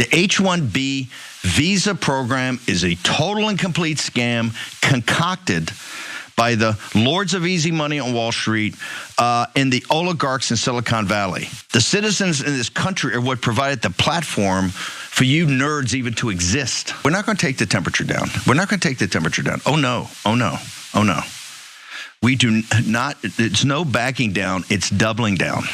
The H-1B visa program is a total and complete scam concocted by the lords of easy money on Wall Street and the oligarchs in Silicon Valley. The citizens in this country are what provided the platform for you nerds even to exist. We're not going to take the temperature down. We're not going to take the temperature down. Oh, no. Oh, no. Oh, no. We do not. It's no backing down. It's doubling down.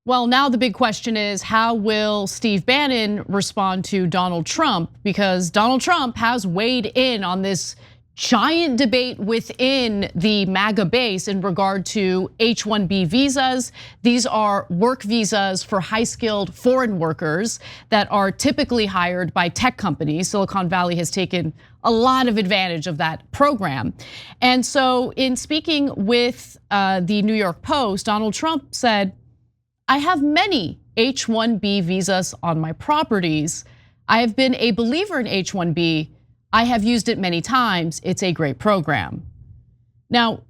Well, now the big question is, how will Steve Bannon respond to Donald Trump? Because Donald Trump has weighed in on this giant debate within the MAGA base in regard to H-1B visas. These are work visas for high-skilled foreign workers that are typically hired by tech companies. Silicon Valley has taken a lot of advantage of that program. And so in speaking with the New York Post, Donald Trump said, "I have many H-1B visas on my properties. I have been a believer in H-1B. I have used it many times. It's a great program." Now,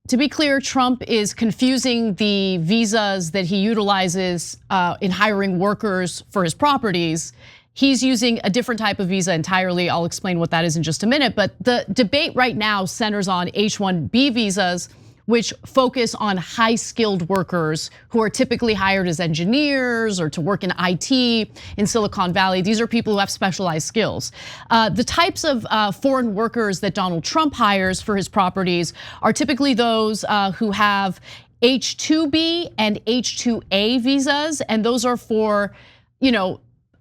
to be clear, Trump is confusing the visas that he utilizes in hiring workers for his properties. He's using a different type of visa entirely. I'll explain what that is in just a minute. But the debate right now centers on H-1B visas, which focus on high-skilled workers who are typically hired as engineers or to work in IT in Silicon Valley. These are people who have specialized skills. The types of foreign workers that Donald Trump hires for his properties are typically those who have H-2B and H-2A visas, and those are for,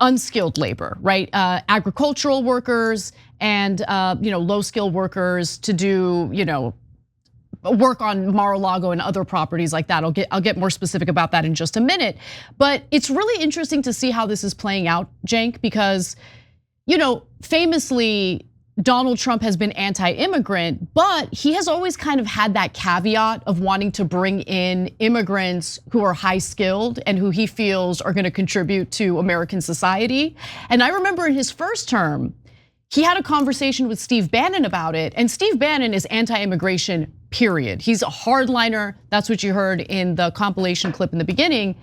unskilled labor, right? Agricultural workers and low-skilled workers to do, work on Mar-a-Lago and other properties like that. I'll get more specific about that in just a minute. But it's really interesting to see how this is playing out, Cenk, because famously Donald Trump has been anti-immigrant, but he has always kind of had that caveat of wanting to bring in immigrants who are high skilled and who he feels are going to contribute to American society. And I remember in his first term, he had a conversation with Steve Bannon about it, and Steve Bannon is anti-immigration, period. He's a hardliner. That's what you heard in the compilation clip in the beginning.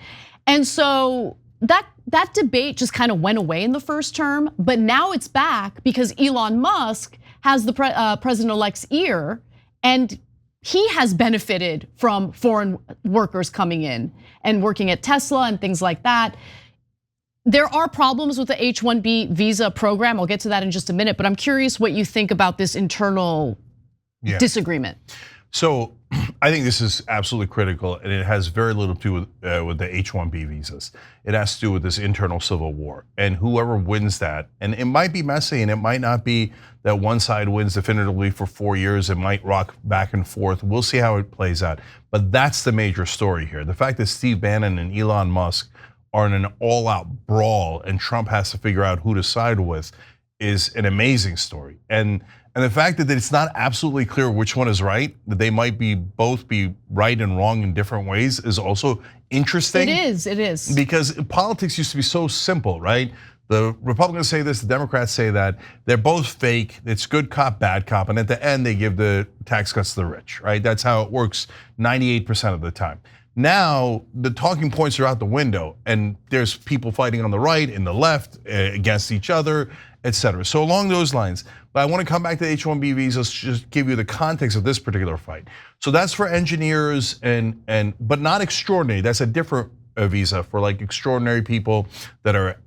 And so that debate just kind of went away in the first term, but now it's back because Elon Musk has the president-elect's ear, and he has benefited from foreign workers coming in and working at Tesla and things like that. There are problems with the H-1B visa program. I'll get to that in just a minute, but I'm curious what you think about this internal disagreement. So I think this is absolutely critical, and it has very little to do with the H-1B visas. It has to do with this internal civil war, and whoever wins that, and it might be messy, and it might not be that one side wins definitively for 4 years. It might rock back and forth. We'll see how it plays out. But that's the major story here. The fact that Steve Bannon and Elon Musk are in an all-out brawl, and Trump has to figure out who to side with, is an amazing story. And the fact that it's not absolutely clear which one is right, that they might both be right and wrong in different ways, is also interesting. It is. Because politics used to be so simple, right? The Republicans say this, the Democrats say that. They're both fake. It's good cop, bad cop, and at the end they give the tax cuts to the rich, right? That's how it works 98% of the time. Now, the talking points are out the window, and there's people fighting on the right and the left against each other, et cetera. So along those lines, but I want to come back to H-1B visas, just give you the context of this particular fight. So that's for engineers but not extraordinary. That's a different visa for like extraordinary people that are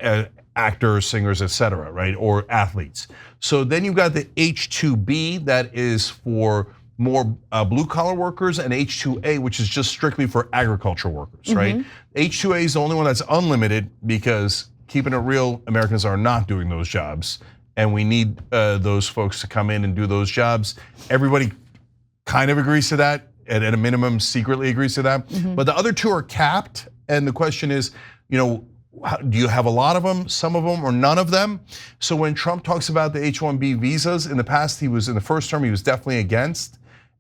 actors, singers, et cetera, right? Or athletes. So then you've got the H-2B that is for more blue collar workers, and H-2A, which is just strictly for agricultural workers, right? H-2A is the only one that's unlimited because, keeping it real, Americans are not doing those jobs, and we need those folks to come in and do those jobs. Everybody kind of agrees to that, and at a minimum secretly agrees to that. But the other two are capped, and the question is, do you have a lot of them, some of them, or none of them? So when Trump talks about the H-1B visas, in the past, in the first term, he was definitely against.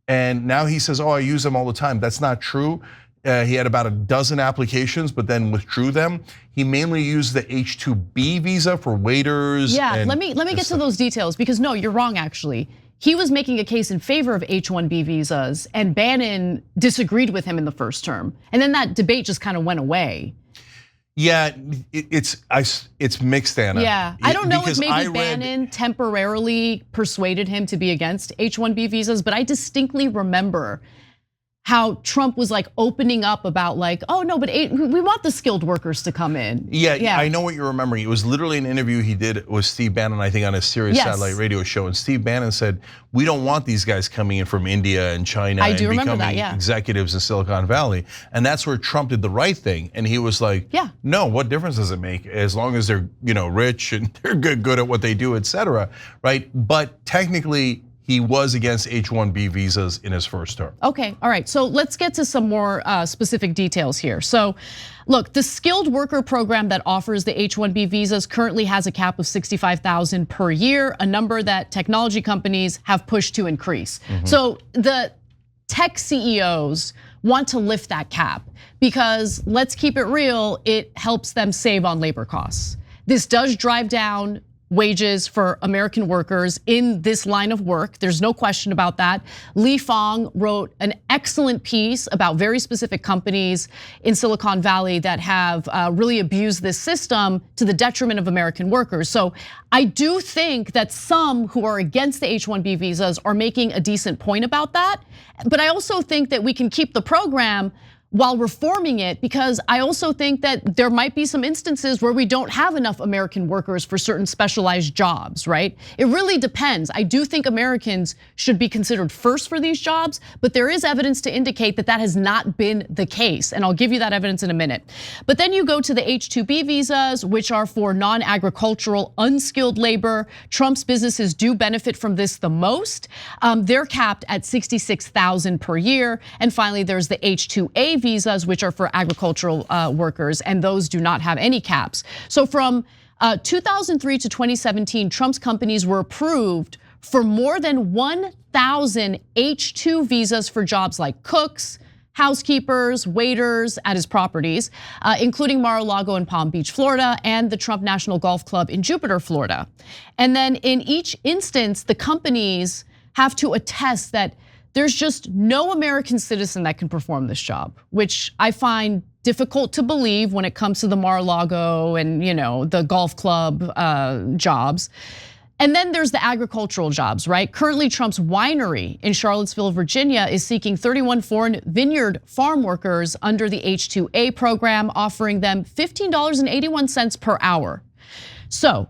And now he says, I use them all the time. That's not true. He had about a dozen applications, but then withdrew them. He mainly used the H-2B visa for waiters. Yeah, let me get to those details, because no, you're wrong actually. He was making a case in favor of H-1B visas, and Bannon disagreed with him in the first term. And then that debate just kind of went away. Yeah, it's mixed, Anna. Yeah, I don't know if Because maybe Bannon temporarily persuaded him to be against H-1B visas, but I distinctly remember how Trump was like opening up about like, oh no, but we want the skilled workers to come in. Yeah, I know what you're remembering. It was literally an interview he did with Steve Bannon, I think, on a Sirius satellite radio show. And Steve Bannon said, we don't want these guys coming in from India and China and becoming executives in Silicon Valley. And that's where Trump did the right thing. And he was like, no, what difference does it make as long as they're rich and they're good at what they do, et cetera, right? But technically, he was against H-1B visas in his first term. Okay, all right, so let's get to some more specific details here. So look, the skilled worker program that offers the H-1B visas currently has a cap of 65,000 per year, a number that technology companies have pushed to increase. So the tech CEOs want to lift that cap because let's keep it real, it helps them save on labor costs. This does drive down wages for American workers in this line of work. There's no question about that. Li Fong wrote an excellent piece about very specific companies in Silicon Valley that have really abused this system to the detriment of American workers. So I do think that some who are against the H-1B visas are making a decent point about that. But I also think that we can keep the program while reforming it, because I also think that there might be some instances where we don't have enough American workers for certain specialized jobs, right? It really depends. I do think Americans should be considered first for these jobs, but there is evidence to indicate that that has not been the case, and I'll give you that evidence in a minute. But then you go to the H-2B visas, which are for non-agricultural, unskilled labor. Trump's businesses do benefit from this the most. They're capped at 66,000 per year. And finally, there's the H-2A visas, which are for agricultural workers, and those do not have any caps. So from 2003 to 2017, Trump's companies were approved for more than 1,000 H-2 visas for jobs like cooks, housekeepers, waiters at his properties, including Mar-a-Lago in Palm Beach, Florida, and the Trump National Golf Club in Jupiter, Florida. And then in each instance, the companies have to attest that there's just no American citizen that can perform this job, which I find difficult to believe when it comes to the Mar-a-Lago and the golf club jobs. And then there's the agricultural jobs, right? Currently, Trump's winery in Charlottesville, Virginia is seeking 31 foreign vineyard farm workers under the H-2A program, offering them $15.81 per hour. So,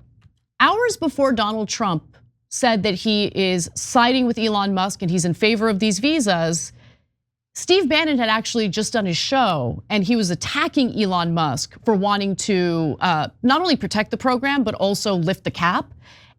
hours before Donald Trump said that he is siding with Elon Musk and he's in favor of these visas, Steve Bannon had actually just done his show and he was attacking Elon Musk for wanting to not only protect the program, but also lift the cap.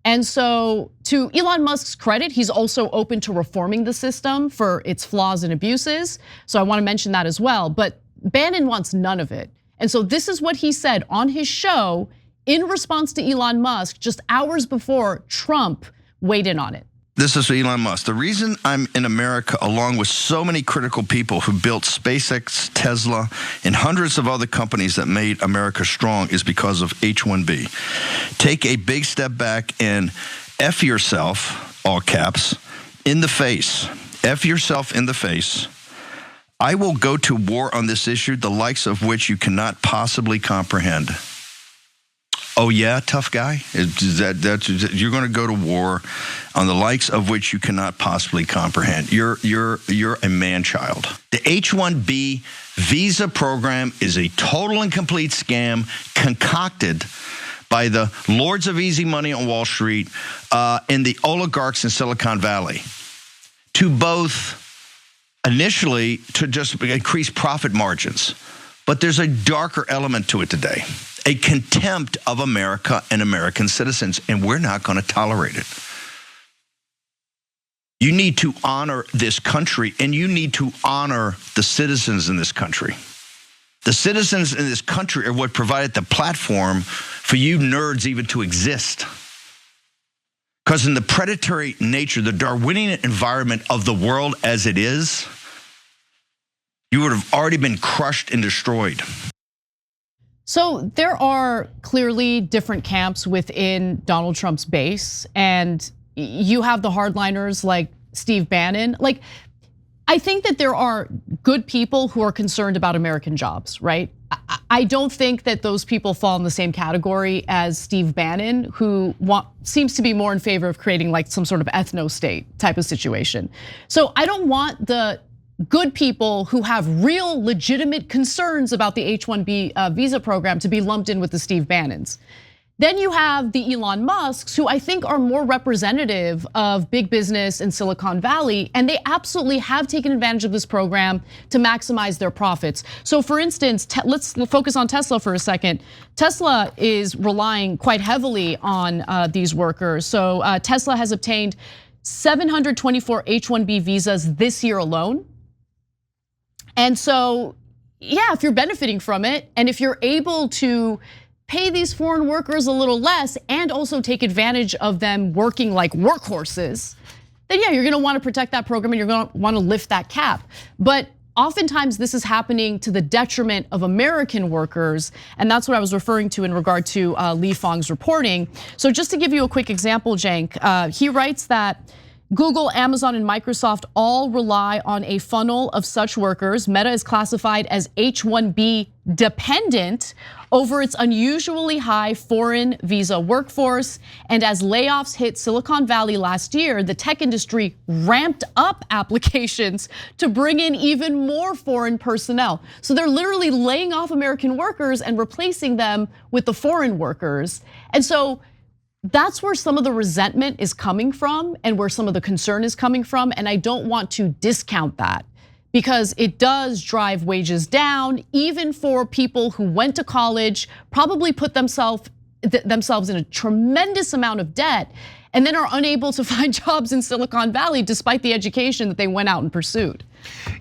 And so to Elon Musk's credit, he's also open to reforming the system for its flaws and abuses. So I wanna mention that as well, but Bannon wants none of it. And so this is what he said on his show in response to Elon Musk just hours before Trump weighed in on it. This is Elon Musk. The reason I'm in America, along with so many critical people who built SpaceX, Tesla, and hundreds of other companies that made America strong, is because of H-1B. Take a big step back and F yourself, all caps, in the face. F yourself in the face. I will go to war on this issue, the likes of which you cannot possibly comprehend. Oh yeah, tough guy? You're going to go to war on the likes of which you cannot possibly comprehend. You're a man-child. The H-1B visa program is a total and complete scam concocted by the lords of easy money on Wall Street and the oligarchs in Silicon Valley to both initially to just increase profit margins. But there's a darker element to it today. A contempt of America and American citizens, and we're not going to tolerate it. You need to honor this country, and you need to honor the citizens in this country. The citizens in this country are what provided the platform for you nerds even to exist. Because in the predatory nature, the Darwinian environment of the world as it is, you would have already been crushed and destroyed. So there are clearly different camps within Donald Trump's base, and you have the hardliners like Steve Bannon. Like, I think that there are good people who are concerned about American jobs, right? I don't think that those people fall in the same category as Steve Bannon, who seems to be more in favor of creating like some sort of ethno-state type of situation. So I don't want the good people who have real legitimate concerns about the H-1B visa program to be lumped in with the Steve Bannons. Then you have the Elon Musks, who I think are more representative of big business in Silicon Valley, and they absolutely have taken advantage of this program to maximize their profits. So for instance, let's focus on Tesla for a second. Tesla is relying quite heavily on these workers. So Tesla has obtained 724 H-1B visas this year alone. And so, yeah, if you're benefiting from it, and if you're able to pay these foreign workers a little less and also take advantage of them working like workhorses, then yeah, you're gonna wanna protect that program and you're gonna wanna lift that cap. But oftentimes this is happening to the detriment of American workers, and that's what I was referring to in regard to Lee Fong's reporting. So just to give you a quick example, Cenk, he writes that Google, Amazon, and Microsoft all rely on a funnel of such workers. Meta is classified as H-1B dependent over its unusually high foreign visa workforce. And as layoffs hit Silicon Valley last year, the tech industry ramped up applications to bring in even more foreign personnel. So they're literally laying off American workers and replacing them with the foreign workers. And so that's where some of the resentment is coming from and where some of the concern is coming from. And I don't want to discount that because it does drive wages down, even for people who went to college, probably put themselves in a tremendous amount of debt, and then are unable to find jobs in Silicon Valley despite the education that they went out and pursued.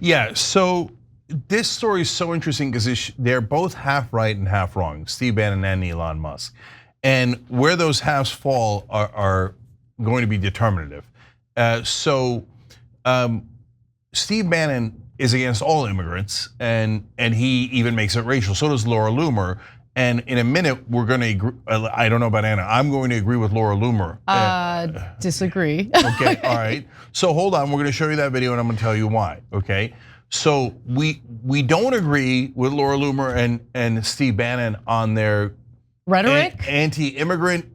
Yeah, so this story is so interesting because they're both half right and half wrong, Steve Bannon and Elon Musk. And where those halves fall are going to be determinative. Steve Bannon is against all immigrants, and he even makes it racial. So does Laura Loomer. And in a minute, we're going to agree. I don't know about Anna. I'm going to agree with Laura Loomer. Disagree. Okay, all right. So hold on. We're going to show you that video, and I'm going to tell you why. Okay. So we don't agree with Laura Loomer and Steve Bannon on their rhetoric, anti-immigrant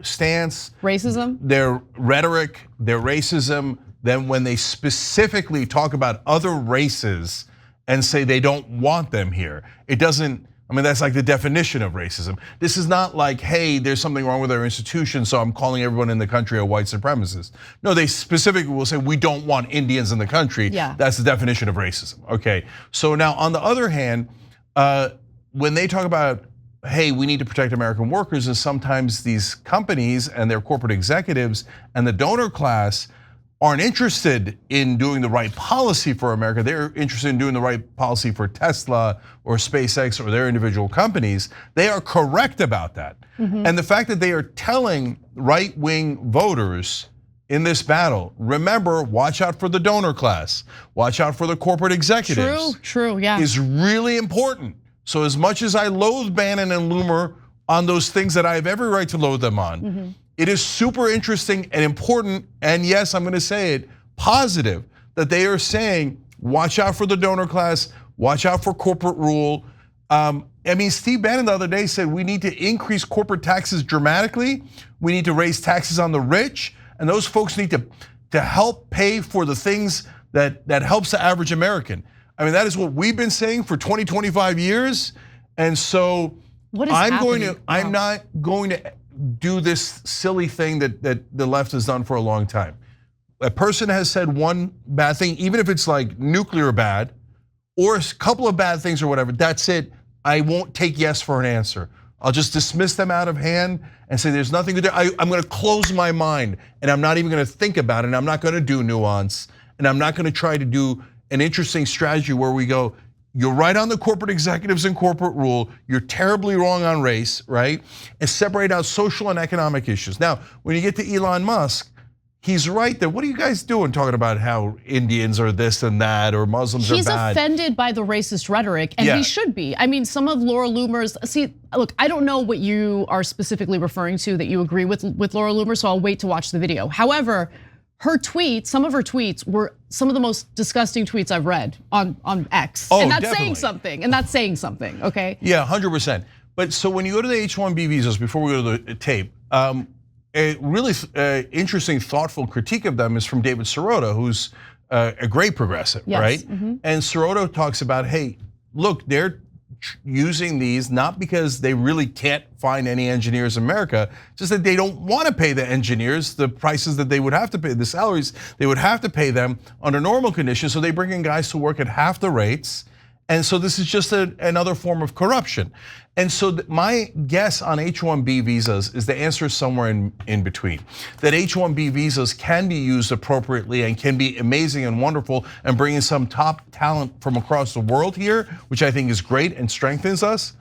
stance, racism, their rhetoric, their racism. Then when they specifically talk about other races and say they don't want them here, it doesn't. I mean, that's like the definition of racism. This is not like, hey, there's something wrong with our institution, so I'm calling everyone in the country a white supremacist. No, they specifically will say we don't want Indians in the country. Yeah. That's the definition of racism. Okay. So now on the other hand, when they talk about, hey, we need to protect American workers, and sometimes these companies and their corporate executives and the donor class aren't interested in doing the right policy for America. They're interested in doing the right policy for Tesla or SpaceX or their individual companies. They are correct about that. And the fact that they are telling right-wing voters in this battle, remember, watch out for the donor class, watch out for the corporate executives. True, yeah. Is really important. So as much as I loathe Bannon and Loomer on those things that I have every right to loathe them on, it is super interesting and important, and yes, I'm gonna say it, positive, that they are saying, watch out for the donor class, watch out for corporate rule. I mean, Steve Bannon the other day said we need to increase corporate taxes dramatically, we need to raise taxes on the rich, and those folks need to help pay for the things that helps the average American. I mean, that is what we've been saying for 20, 25 years. And so I'm not going to do this silly thing that the left has done for a long time. A person has said one bad thing, even if it's like nuclear bad, or a couple of bad things or whatever, that's it. I won't take yes for an answer. I'll just dismiss them out of hand and say there's nothing to do. I'm gonna close my mind and I'm not even gonna think about it, and I'm not gonna do nuance, and I'm not gonna try to do an interesting strategy where we go, you're right on the corporate executives and corporate rule, you're terribly wrong on race, right? And separate out social and economic issues. Now, when you get to Elon Musk, he's right there. What are you guys doing talking about how Indians are this and that or Muslims are bad? He's offended by the racist rhetoric, and he should be. I mean, some of Laura Loomer's, look, I don't know what you are specifically referring to that you agree with Laura Loomer, so I'll wait to watch the video. However, her tweets, some of her tweets were some of the most disgusting tweets I've read on X. Oh, and that's definitely. saying something, and that's saying something, okay? Yeah, 100%. But so when you go to the H-1B visas, before we go to the tape, a really interesting, thoughtful critique of them is from David Sirota, who's a great progressive, Yes. right? And Sirota talks about, hey, look, they're using these not because they really can't find any engineers in America, just that they don't want to pay the engineers the prices that they would have to pay, the salaries they would have to pay them under normal conditions. So they bring in guys to work at half the rates. And so this is just another form of corruption. And so my guess on H-1B visas is the answer is somewhere in between. That H-1B visas can be used appropriately and can be amazing and wonderful and bring in some top talent from across the world here, which I think is great and strengthens us.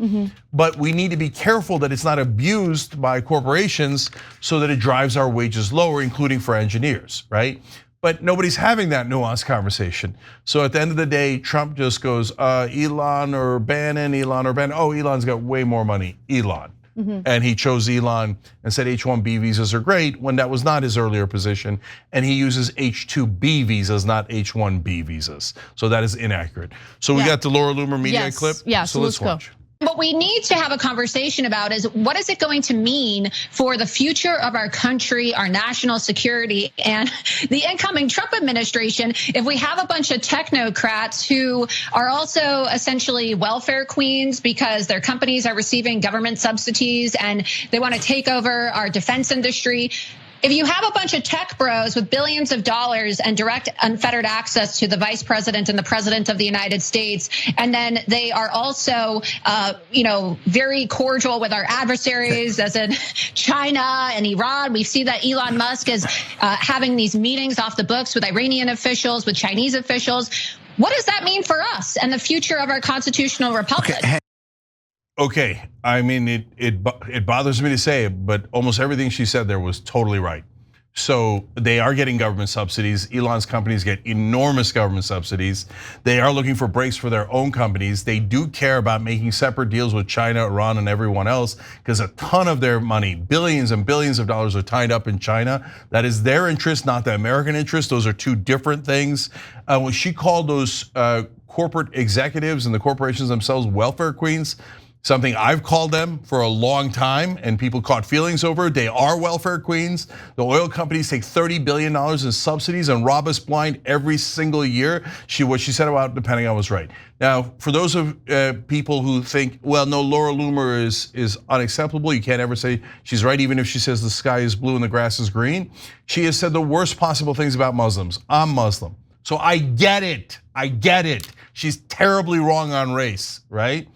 But we need to be careful that it's not abused by corporations so that it drives our wages lower, including for engineers, right? But nobody's having that nuanced conversation. So at the end of the day, Trump just goes, Elon or Bannon. Oh, Elon's got way more money, Elon. And he chose Elon and said H-1B visas are great when that was not his earlier position. And he uses H-2B visas, not H-1B visas. So that is inaccurate. So we got the Laura Loomer media clip. Yeah, so let's watch. What we need to have a conversation about is what is it going to mean for the future of our country, our national security, and the incoming Trump administration if we have a bunch of technocrats who are also essentially welfare queens because their companies are receiving government subsidies and they want to take over our defense industry. If you have a bunch of tech bros with billions of dollars and direct unfettered access to the vice president and the president of the United States, and then they are also, very cordial with our adversaries, as in China and Iran. We see that Elon Musk is having these meetings off the books with Iranian officials, with Chinese officials. What does that mean for us and the future of our constitutional republic? Okay, I mean, it bothers me to say it, but almost everything she said there was totally right. So they are getting government subsidies. Elon's companies get enormous government subsidies. They are looking for breaks for their own companies. They do care about making separate deals with China, Iran, and everyone else because a ton of their money, billions and billions of dollars, are tied up in China. That is their interest, not the American interest. Those are two different things. When she called those corporate executives and the corporations themselves welfare queens, something I've called them for a long time and people caught feelings over. They are welfare queens. The oil companies take $30 billion in subsidies and rob us blind every single year. What she said about the Pentagon was right. Now, for those of people who think, well, no, Laura Loomer is unacceptable. You can't ever say she's right, even if she says the sky is blue and the grass is green. She has said the worst possible things about Muslims. I'm Muslim. So I get it. She's terribly wrong on race, right?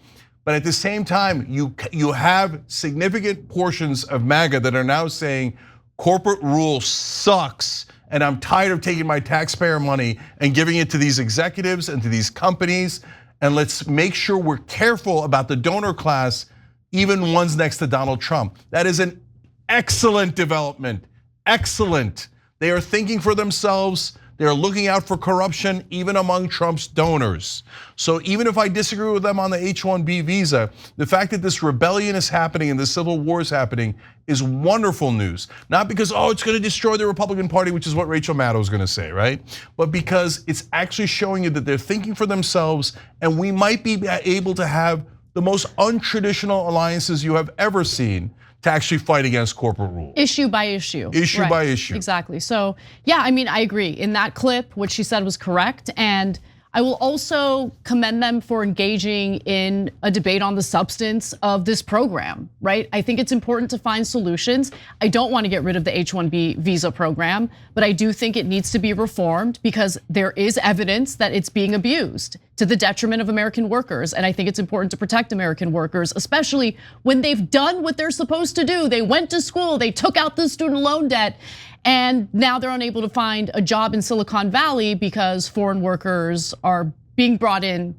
But at the same time, you have significant portions of MAGA that are now saying corporate rule sucks and I'm tired of taking my taxpayer money and giving it to these executives and to these companies. And let's make sure we're careful about the donor class, even ones next to Donald Trump. That is an excellent development, excellent. They are thinking for themselves. They're looking out for corruption even among Trump's donors. So even if I disagree with them on the H-1B visa, the fact that this rebellion is happening and this civil war is happening is wonderful news. Not because, it's gonna destroy the Republican Party, which is what Rachel Maddow is gonna say, right? But because it's actually showing you that they're thinking for themselves and we might be able to have the most untraditional alliances you have ever seen to actually fight against corporate rule. Issue by issue. Issue by issue. Exactly. So yeah, I mean, I agree. In that clip, what she said was correct. And I will also commend them for engaging in a debate on the substance of this program, right? I think it's important to find solutions. I don't want to get rid of the H-1B visa program, but I do think it needs to be reformed because there is evidence that it's being abused to the detriment of American workers. And I think it's important to protect American workers, especially when they've done what they're supposed to do. They went to school, they took out the student loan debt, and now they're unable to find a job in Silicon Valley because foreign workers are being brought in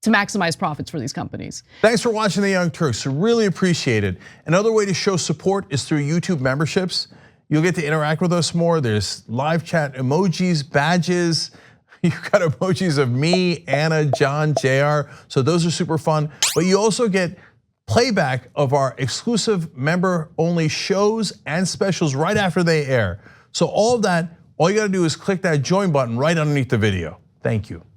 to maximize profits for these companies. Thanks for watching The Young Turks, really appreciate it. Another way to show support is through YouTube memberships. You'll get to interact with us more. There's live chat emojis, badges. You've got emojis of me, Anna, John, JR. So those are super fun. But you also get playback of our exclusive member-only shows and specials right after they air. So all of that All you gotta do is click that join button right underneath the video. Thank you.